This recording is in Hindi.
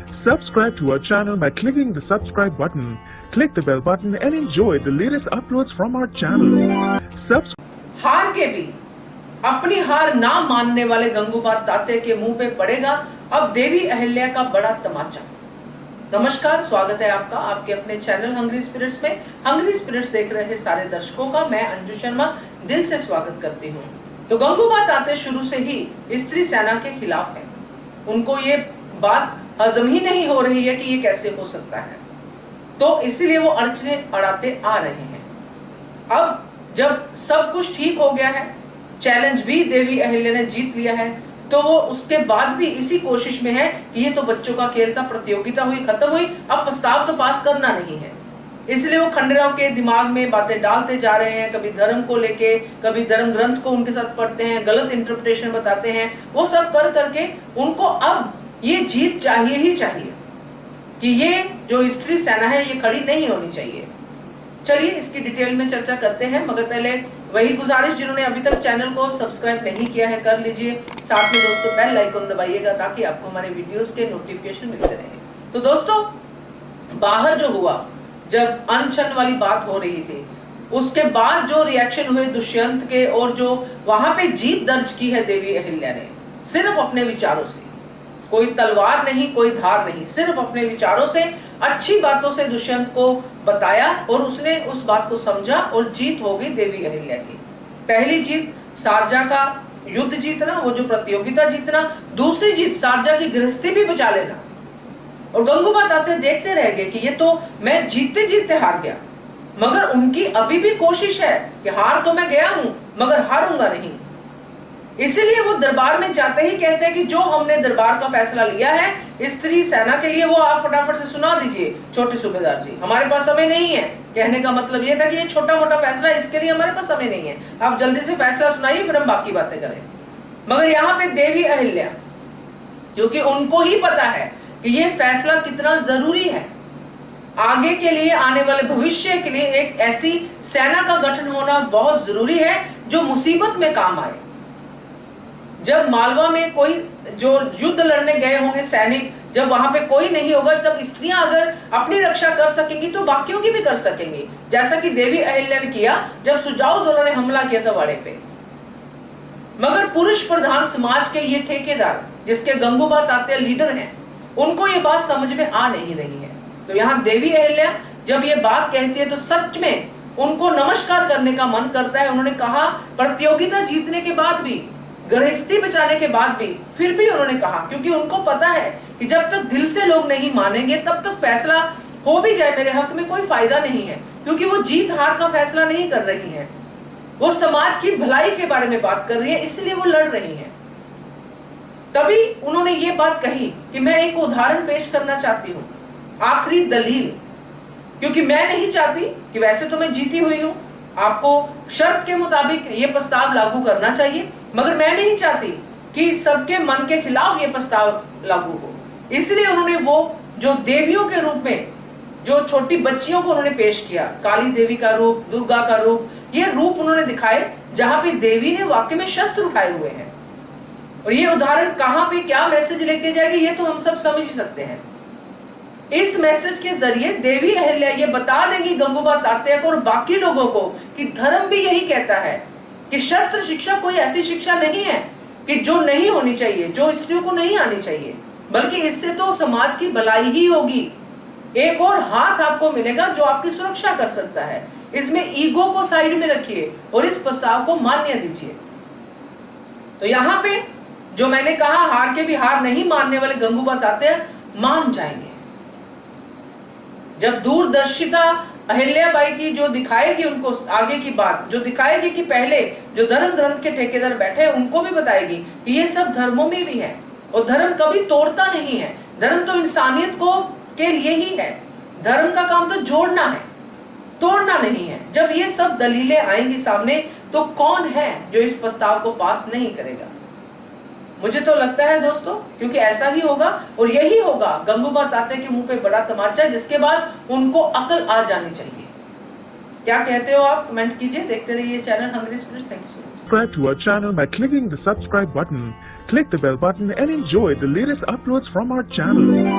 Subscribe to our channel by clicking the subscribe button. Click the bell button and enjoy the latest uploads from our channel. हार के भी अपनी हार ना मानने वाले गंगूबाई तात्या के मुंह पे पड़ेगा अब देवी अहिल्या का बड़ा तमाचा। नमस्कार, स्वागत है आपका आपके अपने चैनल हंग्री स्पिरिट्स में। हंग्री स्पिरिट्स देख रहे सारे दर्शकों का मैं अंजू शर्मा दिल से स्वागत करती हूँ। तो गंगूबाई तात्या शुरू से ही स्त्री सेना के खिलाफ है। उनको ये बात हजम ही नहीं हो रही है कि ये कैसे हो सकता है, तो इसीलिए वो अड़चने अड़ाते आ रहे हैं। अब जब सब कुछ ठीक हो गया है, चैलेंज भी देवी अहिल्या ने जीत लिया है, तो वो उसके बाद भी इसी कोशिश में है कि ये तो बच्चों का खेल था, प्रतियोगिता हुई, खत्म हुई, अब प्रस्ताव तो पास करना नहीं है। इसलिए वो खंडेराव के दिमाग में बातें डालते जा रहे हैं, कभी धर्म को लेके, कभी धर्म ग्रंथ को उनके साथ पढ़ते हैं, गलत इंटरप्रिटेशन बताते हैं। वो सब कर करके उनको अब ये जीत चाहिए ही चाहिए कि ये जो स्त्री सेना है ये खड़ी नहीं होनी चाहिए। चलिए इसकी डिटेल में चर्चा करते हैं, मगर पहले वही गुजारिश, जिन्होंने अभी तक चैनल को सब्सक्राइब नहीं किया है कर लीजिए। साथ में दोस्तों बेल आइकन दबाइएगा ताकि आपको हमारे वीडियोस के नोटिफिकेशन मिलते रहे। तो दोस्तों बाहर जो हुआ, जब अनशन वाली बात हो रही थी, उसके बाद जो रिएक्शन हुए दुष्यंत के, और जो वहां पे जीत दर्ज की है देवी अहिल्या ने सिर्फ अपने विचारों से, कोई तलवार नहीं, कोई धार नहीं, सिर्फ अपने विचारों से, अच्छी बातों से दुष्यंत को बताया और उसने उस बात को समझा और जीत हो गई देवी अहिल्या की। पहली जीत शारजा का युद्ध जीतना, वो जो प्रतियोगिता जीतना। दूसरी जीत शारजा की गृहस्थी भी बचा लेना। और गंगूबाई तात्या देखते रह गए कि ये तो मैं जीतते जीतते हार गया, मगर उनकी अभी भी कोशिश है कि हार तो मैं गया हूं मगर हारूंगा नहीं। इसीलिए वो दरबार में जाते ही कहते हैं कि जो हमने दरबार का फैसला लिया है स्त्री सेना के लिए, वो आप फटाफट से सुना दीजिए छोटे सूबेदार जी, हमारे पास समय नहीं है। कहने का मतलब ये था कि ये छोटा मोटा फैसला, इसके लिए हमारे पास समय नहीं है, आप जल्दी से फैसला सुनाइए, फिर हम बाकी बातें करें। मगर यहाँ पे देवी अहिल्या, क्योंकि उनको ही पता है कि ये फैसला कितना जरूरी है, आगे के लिए, आने वाले भविष्य के लिए एक ऐसी सेना का गठन होना बहुत जरूरी है जो मुसीबत में काम आए। जब मालवा में कोई जो युद्ध लड़ने गए होंगे सैनिक, जब वहां पे कोई नहीं होगा, जब स्त्रियां अगर अपनी रक्षा कर सकेंगी तो बाकियों की भी कर सकेंगी, जैसा कि देवी अहिल्या ने किया जब सुजाउद्दौला ने हमला किया था वाड़े पे। मगर पुरुष प्रधान समाज के ये ठेकेदार, जिसके गंगूबाई तात्या लीडर हैं, उनको ये बात समझ में आ नहीं रही है। तो यहाँ देवी अहिल्या जब ये बात कहती है तो सच में उनको नमस्कार करने का मन करता है। उन्होंने कहा, प्रतियोगिता जीतने के बाद भी, गृहस्थी बचाने के बाद भी, फिर भी उन्होंने कहा, क्योंकि उनको पता है कि जब तक दिल से लोग नहीं मानेंगे तब तक फैसला हो भी जाए मेरे हक में कोई फायदा नहीं है, क्योंकि वो जीत हार का फैसला नहीं कर रही है, वो समाज की भलाई के बारे में बात कर रही है, इसलिए वो लड़ रही है। तभी उन्होंने ये बात कही कि मैं एक उदाहरण पेश करना चाहती हूँ, आखिरी दलील, क्योंकि मैं नहीं चाहती कि, वैसे तो मैं जीती हुई हूँ, आपको शर्त के मुताबिक ये प्रस्ताव लागू करना चाहिए, मगर मैं नहीं चाहती कि सबके मन के खिलाफ ये प्रस्ताव लागू हो। इसलिए उन्होंने वो जो देवियों के रूप में जो छोटी बच्चियों को उन्होंने पेश किया, काली देवी का रूप, दुर्गा का रूप, ये रूप उन्होंने दिखाए जहां पे देवी ने वाकई में शस्त्र उठाए हुए हैं। और ये उदाहरण कहां पे क्या मैसेज लेके जाएगी ये तो हम सब समझ ही सकते हैं। इस मैसेज के जरिए देवी अहिल्या ये बता देंगी गंगूबाई तात्या को और बाकी लोगों को कि धर्म भी यही कहता है कि शस्त्र शिक्षा कोई ऐसी शिक्षा नहीं है कि जो नहीं होनी चाहिए, जो स्त्रियों को नहीं आनी चाहिए, बल्कि इससे तो समाज की भलाई ही होगी। एक और हाथ आपको मिलेगा जो आपकी सुरक्षा कर सकता है। इसमें ईगो को साइड में रखिए और इस प्रस्ताव को मान्य दीजिए। तो यहाँ पे जो मैंने कहा, हार के भी हार नहीं मानने वाले गंगूबाई तात्या मान जाएंगे। जब दूरदर्शिता अहिल्याबाई की जो दिखाएगी उनको आगे की बात, जो दिखाएगी कि पहले जो धर्म ग्रंथ के ठेकेदार बैठे हैं उनको भी बताएगी कि ये सब धर्मों में भी है और धर्म कभी तोड़ता नहीं है। धर्म तो इंसानियत को के लिए ही है, धर्म का काम तो जोड़ना है, तोड़ना नहीं है। जब ये सब दलीलें आएंगी सामने तो कौन है जो इस प्रस्ताव को पास नहीं करेगा? मुझे तो लगता है दोस्तों, क्योंकि ऐसा ही होगा और यही होगा गंगूबाई तात्या के मुंह पे बड़ा तमाचा, जिसके बाद उनको अकल आ जानी चाहिए। क्या कहते हो आप? कमेंट कीजिए। देखते रहिए channel Hungry Spirits. Thank you so much. Subscribe to our channel by clicking the subscribe button. Click the bell button and enjoy the latest uploads from our channel.